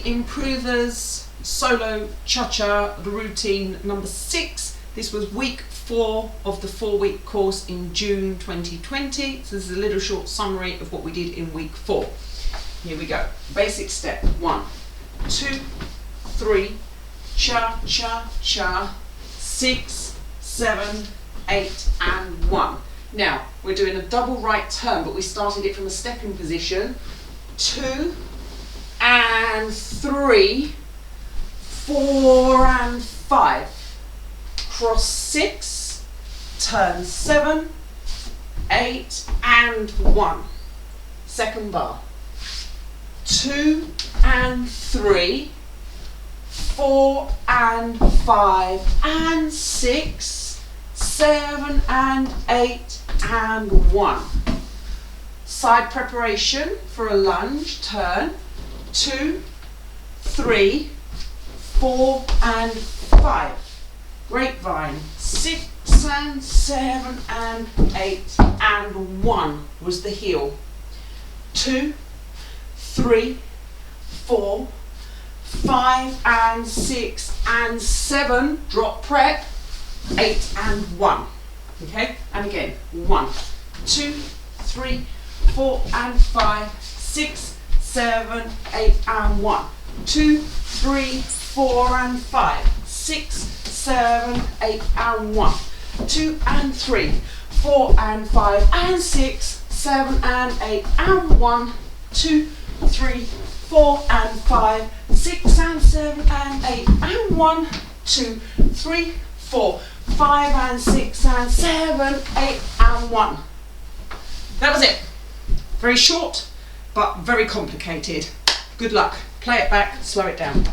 the Improvers Solo Cha-Cha routine number 6. This was week 4 of the 4-week course in June 2020. So this is a little short summary of what we did in week 4. Here we go. Basic step. 1, 2, 3, cha-cha-cha, 6, 7, 8 and 1. Now we're doing a double right turn, but we started it from a stepping position. 2 and 3, 4 and 5. Cross 6, turn 7, 8 and 1. Second bar. 2 and 3, 4 and 5 and 6, 7 and 8 and 1. Side preparation for a lunge, turn. 2, 3, 4 and 5. Grapevine. 6 and 7 and 8 and 1 was the heel. 2, 3, 4, 5 and 6 and 7, drop prep, 8 and 1. Okay, and again, 1, 2, 3, 4 and 5, 6, 7, 8 and 1. 2, 3, 4 and 5, 6, 7, 8 and 1. 2 and 3, 4 and 5 and 6, 7 and 8 and 1. 2, 3, 4 and 5, 6 and 7 and 8 and 1, 2, 3, 4, 5 and 6 and 7, 8 and 1. That was it. Very short, but very complicated. Good luck. Play it back, slow it down.